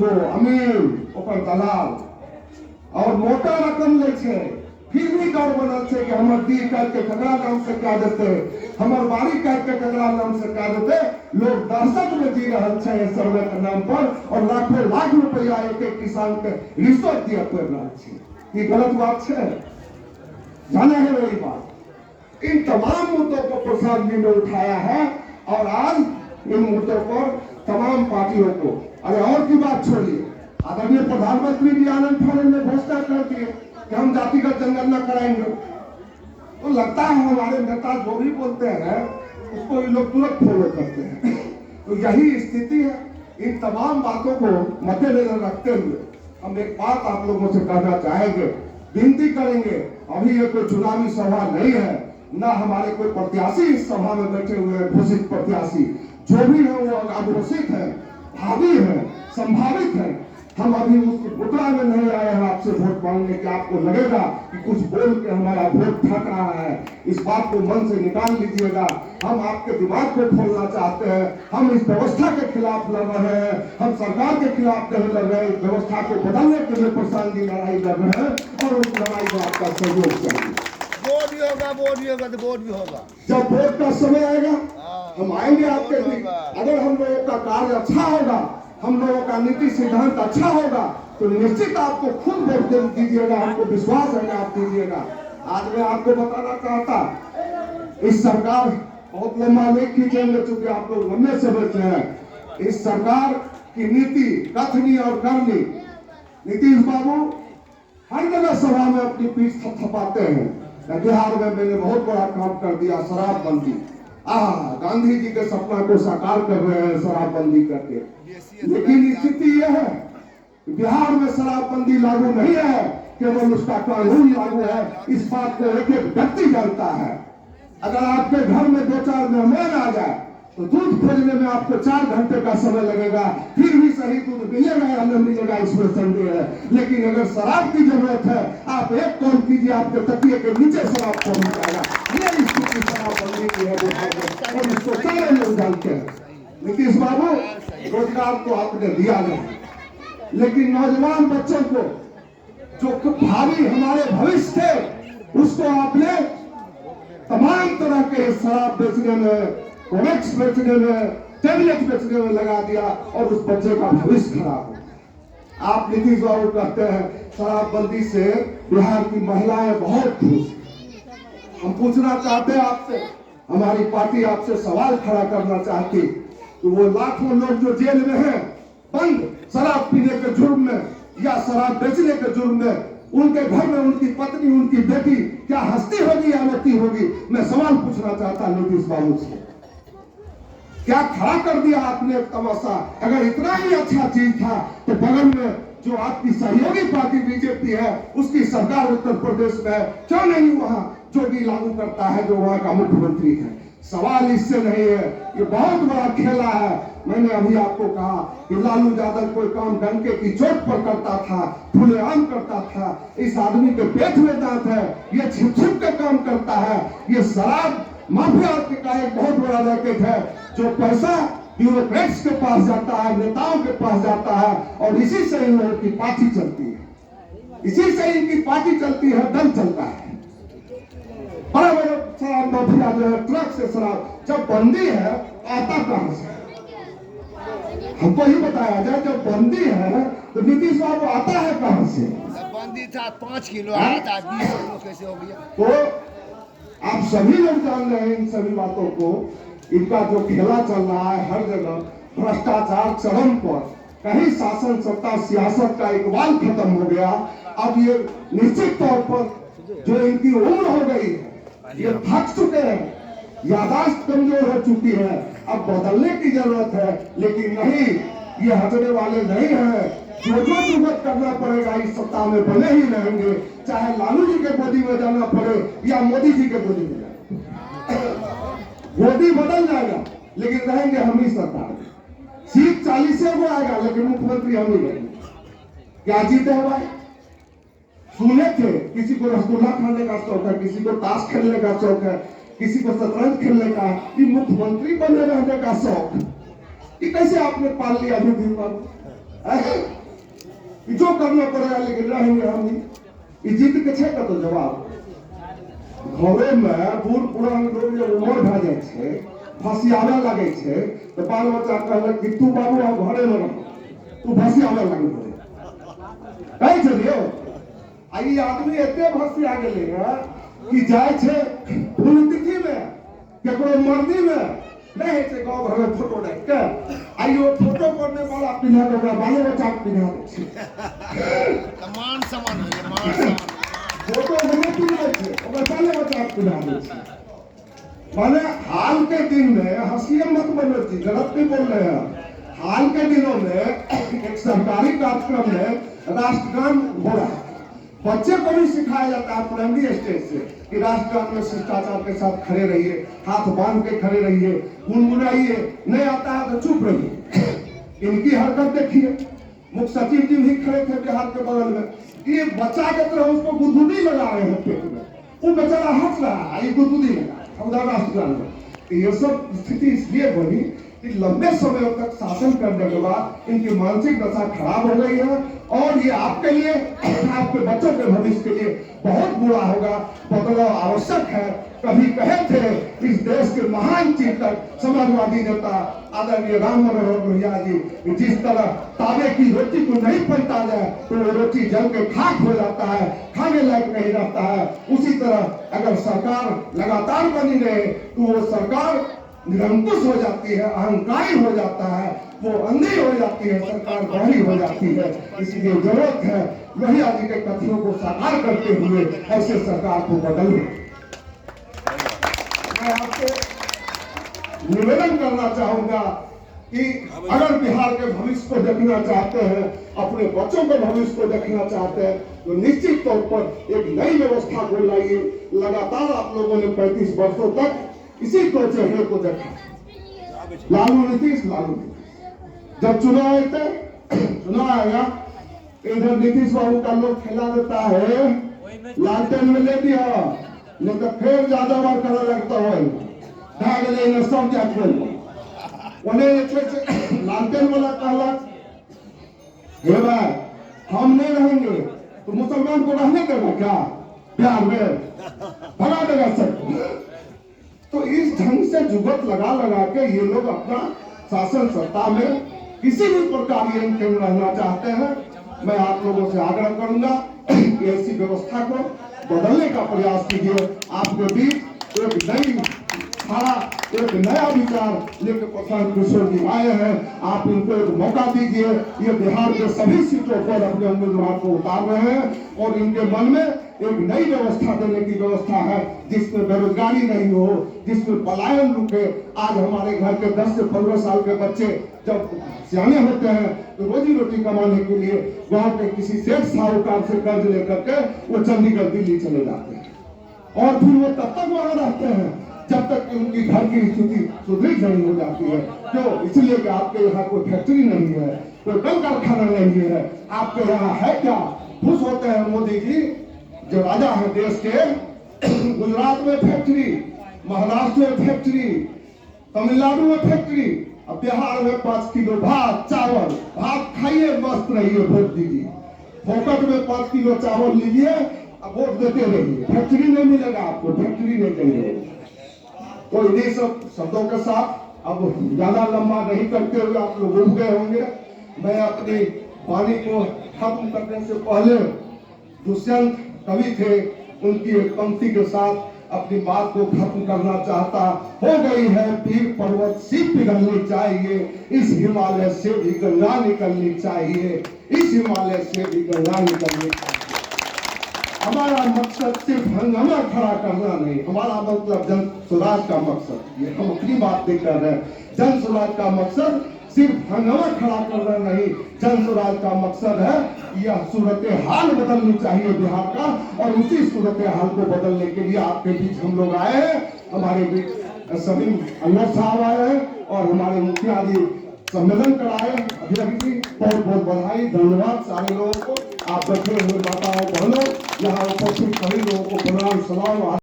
दंगो अमीर ओकर दलाल और मोटा रकम ले छे, फिर भी डर बनल छे कि हमर दी करके ककरा नाम से कह देते, हमर बाड़ी करके ककरा नाम से कह देते। लोग दहशत में जी रहल छे इस सर्वे के नाम पर और लाखों लाख रुपया एक एक किसान के रिश्वत दिए पड़ रहा छे। ये गलत बात छे, जाने है वही बात। इन तमाम मुद्दों को प्रसाद जी ने उठाया है और आज इन मुद्दों पर तमाम पार्टियों को, अरे और की बात छोड़िए, आदरणीय प्रधानमंत्री जी आनंद फानन ने घोषणा कर दी कि हम जातिगत जनगणना कराएंगे। तो लगता है हमारे नेता जो भी बोलते हैं उसको ये लोग तुरंत फॉलो करते हैं। तो यही स्थिति है। इन तमाम बातों को मद्देनजर रखते हुए हम एक बात आप लोगों से कहना चाहेंगे, विनती करेंगे, अभी ये कोई चुनावी सभा नहीं है, न हमारे कोई प्रत्याशी इस सभा में बैठे हुए हैं, घोषित प्रत्याशी जो भी है वो अघोषित है, भावी है, संभावित है। हम अभी उस मुद्रा में नहीं आए हैं आपसे वोट मांगने कि आपको लगेगा कि कुछ बोल के हमारा वोट ठग रहा है, इस बात को मन से निकाल लीजिएगा। हम आपके दिमाग को खोलना चाहते हैं, हम इस व्यवस्था के खिलाफ लड़ रहे हैं, हम सरकार के खिलाफ नहीं लड़ रहे, इस व्यवस्था को बदलने के लिए प्रशांत जी लड़ाई लड़ रहे हैं और उस लड़ाई में आपका सहयोग चाहिए। वोट भी होगा, वोट भी होगा, तो वोट भी होगा। जब वोट का समय आएगा हम आएंगे आपके बीच। अगर हम लोगों का कार्य अच्छा होगा, हम लोगों का नीति सिद्धांत अच्छा होगा तो निश्चित आपको खुद वोट दीजिएगा, हमको विश्वास है कि आप दीजिएगा। आज मैं आपको बताना चाहता, इस सरकार बहुत लंबा लेख खींचेंगे चूंकि आप लोग लंबे समय से हैं। इस सरकार की नीति, कथनी और करनी, नीतीश बाबू हर जगह सभा में अपनी पीठ थपथपाते हैं। बिहार में मैंने बहुत बड़ा काम कर दिया, शराबबंदी। गांधी जी के सपना को साकार कर रहे हैं शराबबंदी करके। लेकिन स्थिति यह है बिहार में शराबबंदी लागू नहीं है, केवल उसका कानून लागू है। इस बात को एक एक व्यक्ति जानता है। अगर आपके घर में 2-4 मेहमान आ जाए तो दूध खोजने में आपको 4 घंटे का समय लगेगा, फिर भी सही दूध मिलेगा या नहीं मिलेगा इसमें संदेह है। लेकिन अगर शराब की जरूरत है, आप एक कॉल कीजिए, आपके तकिए के नीचे शराब पहुंच जाएगा। ये स्थिति शराबबंदी की है और इसको सारे लोग जानते हैं। नीतीश बाबू, रोजगार तो आपने दिया नहीं, लेकिन नौजवान बच्चों को जो भावी हमारे भविष्य थे उसको आपने तमाम तरह के शराब बेचने में, कोनेक्स बेचने में, टेबलेट बेचने में लगा दिया और उस बच्चे का भविष्य खराब हो। आप नीतीश बाबू कहते हैं शराबबंदी से बिहार की महिलाएं बहुत खुश। हम पूछना चाहते हैं आपसे, हमारी पार्टी आपसे सवाल खड़ा करना चाहती तो वो लाखों लोग जो जेल में हैं बंद शराब पीने के जुर्म में या शराब बेचने के जुर्म में, उनके घर में उनकी पत्नी, उनकी बेटी क्या हंसती होगी या रोती होगी? मैं सवाल पूछना चाहता नीतीश बाबू से। क्या खड़ा कर दिया आपने तमाशा? अगर इतना ही अच्छा चीज था तो बगल में जो आपकी सहयोगी पार्टी बीजेपी है उसकी सरकार उत्तर प्रदेश में, क्यों नहीं वहां जोगी लागू करता है जो वहां का मुख्यमंत्री है? सवाल इससे नहीं है, ये बहुत बड़ा खेला है। मैंने अभी आपको कहा कि लालू यादव कोई काम डंके की चोट पर करता था, खुलेआम करता था। इस आदमी के पेट में दांत है, ये छिप छिप के काम करता है। ये शराब माफिया का एक बहुत बड़ा रैकेट है जो पैसा ब्यूरोक्रेट्स के पास जाता है, नेताओं के पास जाता है और इसी से इन लोगों की पार्टी चलती है, इसी से इनकी पार्टी चलती है, दल चलता है। बड़ा बड़ा शराब माफिया जो है ट्रक से शराब जब बंदी है आता कहां से? हमको ही बताया जाए, जब बंदी है तो नीतीश बाबू आता है कहां से? बंदी था 5 किलो, आया था 20 किलो, कैसे हो गया? तो आप सभी लोग जान रहे हैं इन सभी बातों को। इनका जो खेला चल रहा है हर जगह, भ्रष्टाचार चरम पर, कहीं शासन सत्ता सियासत का इकबाल खत्म हो गया। अब ये निश्चित तौर पर जो इनकी उम्र हो गई है, ये थक चुके हैं, यादाश्त कमजोर हो चुकी है, अब बदलने की जरूरत है। लेकिन नहीं, ये हटने वाले नहीं हैं। जो जुगत करना पड़ेगा इस सत्ता में बने ही रहेंगे, चाहे लालू जी के गोदी में जाना पड़े या मोदी जी के गोदी में जाना। गोदी बदल जाएगा लेकिन रहेंगे हम ही सरकार। सीट 40 को आएगा लेकिन मुख्यमंत्री हम ही रहेंगे। क्या जीते हैं भाई? सुने थे किसी को रसगुल्ला खाने का शौक है, किसी को ताश खेलने का शौक है, किसी को शतरंज खेलने का, कि मुख्यमंत्री बने रहने का शौक। कि कैसे आपने पाल लिया अभी दिन तो करना पड़ेगा, लेकिन रहेंगे हम ही। ई जीत के छे तो जवाब घरे में बूढ़ पुरान लोग जब उमर भए जाइ छै, फसियावे लगे छै, तो बाल बच्चा कहलक कि तू बाबू अब घरे में रह, तू फसियावे लगे कहे चलियो। आ ई आदमी एते फसिया गेले है कि जाय छै पुण्यतिथि में, केकरो मर्दी में नहीं छै, गाँव घर में फोटो देख के आइयो फोटो करने वाला पिन्हा के ओकरा बाले बच्चा के पिन्हा दे छै। मान सम्मान है, मान सम्मान फोटो नहीं पिन्हा छै, ओकरा बाले बच्चा के पिन्हा दे छै। माने हाल के दिन में, हंसिए मत बोलो जी, गलत नहीं बोल रहे हैं, हाल के दिनों में एक सरकारी कार्यक्रम में राष्ट्रगान हो रहा है। बच्चे को भी सिखाया जाता है प्राइमरी स्टेज से कि राष्ट्रगान में शिष्टाचार के साथ खड़े रहिए, हाथ बांध के खड़े रहिए, गुनगुनाइए, नहीं आता है तो चुप रहिए। इनकी हरकत देखिए, मुख्य सचिव जी भी खड़े थे बिहार के बगल में, ये बच्चा के तरह उसको गुदगुदी लगा रहे हैं पेट में, वो बेचारा हंस रहा है, ये गुदगुदी लगा राष्ट्रगान में। ये सब स्थिति इसलिए बनी कि लंबे समय तक शासन करने के बाद इनकी मानसिक दशा खराब हो गई है, और ये आपके लिए, आपके बच्चों के भविष्य के लिए बहुत बुरा होगा। बदलाव आवश्यक है। कभी कहे थे इस देश के महान चिंतक, समाजवादी नेता आदरणीय राम मनोहर लोहिया जी, जिस तरह तावे की रोटी को नहीं पलटा जाए तो वो रोटी जल के खाक हो जाता है, खाने लायक नहीं रहता है, उसी तरह अगर सरकार लगातार बनी रहे तो वो सरकार निरंकुश हो जाती है, अहंकारी हो जाता है, वो अंधी हो जाती है, सरकार बहरी हो जाती है। इसलिए जरूरत है लोहिया जी के कथनों को साकार करते हुए ऐसे सरकार को बदलने। मैं आपसे निवेदन करना चाहूंगा कि अगर बिहार के भविष्य को देखना चाहते हैं, अपने बच्चों के भविष्य को देखना चाहते हैं, तो निश्चित तौर पर एक नई व्यवस्था को लाइए। लगातार आप लोगों ने 35 वर्षों तक इसी को चेहरे को देखा, लालू नीतीश। जब चुनाव आते, चुनाव आएगा, इधर नीतीश बाबू का लोग खिला देता है, लालटेन में ले दिया, नहीं तो फिर ज्यादा बार करने लगता है, सब जाते उन्हें लालटेन वाला कहला, हे भाई हम नहीं रहेंगे तो मुसलमान को रहने देगा क्या बिहार में, भगा देगा सबको। तो इस ढंग से जुगत लगा लगा के ये लोग अपना शासन सत्ता में किसी भी प्रकार ये रहना चाहते हैं। मैं आप लोगों से आग्रह करूंगा कि ऐसी व्यवस्था को बदलने का प्रयास कीजिए। आपके बीच एक नई धारा, एक नया विचार लेकर प्रशांत किशोर जी आए हैं, आप इनको एक मौका दीजिए। ये बिहार के सभी सीटों पर अपने उम्मीदवार को उतार रहे हैं और इनके मन में एक नई व्यवस्था देने की व्यवस्था है, जिसमें बेरोजगारी नहीं हो, जिसमें पलायन रुके। आज हमारे घर के 10 से 15 साल के बच्चे जब सियाने होते हैं तो रोजी रोटी कमाने के लिए वहां के किसी सेठ साहूकार से कर्ज लेकर के वो चंडीगढ़ दिल्ली चले जाते हैं, और फिर वो तब तक वहां रहते हैं जब तक कि उनकी घर की स्थिति सुदृढ़ नहीं हो जाती है। क्यों? इसलिए कि आपके यहाँ कोई फैक्ट्री नहीं है, कोई कल कारखाना नहीं है। आपके यहाँ है क्या? खुश होते हैं मोदी जी जो राजा है देश के, गुजरात में फैक्ट्री, महाराष्ट्र में फैक्ट्री, तमिलनाडु में फैक्ट्री, अब बिहार में 5 किलो भात चावल, भात खाइए मस्त रहिए, वोट दीजिए, फोकट में 5 किलो चावल लीजिए, अब वोट देते रहिए, फैक्ट्री नहीं मिलेगा आपको, फैक्ट्री नहीं चाहिए। तो इन्हीं सब शब्दों के साथ अब ज्यादा लंबा नहीं करते हुए आप लोग उठ गए होंगे। मैं अपनी वाणी को खत्म करने से पहले दुष्यंत कवि थे, उनकी एक पंक्ति के साथ अपनी बात को खत्म करना चाहता। हो गई है पीर पर्वत सी पिघलनी चाहिए, इस हिमालय से भी गंगा निकलनी चाहिए, इस हिमालय से भी गंगा निकलनी चाहिए। हमारा मकसद सिर्फ हंगामा खड़ा करना नहीं, हमारा मतलब जन स्वराज का मकसद, ये हम अपनी बात नहीं कर रहे हैं। जन स्वराज का मकसद सिर्फ हंगामा खड़ा करना नहीं, जन स्वराज का मकसद है यह सूरत हाल बदलनी चाहिए बिहार का, और उसी सूरत हाल को बदलने के लिए आपके बीच हम लोग आए हैं। हमारे बीच सभी अनवर साहब आए हैं और हमारे मुखिया जी सम्मेलन कराए। अभिनव जी बहुत बहुत बधाई, धन्यवाद सारे लोगों को। आप बैठे हुए माताओं बहनों, यहाँ उपस्थित सभी लोगों को प्रणाम सलाम।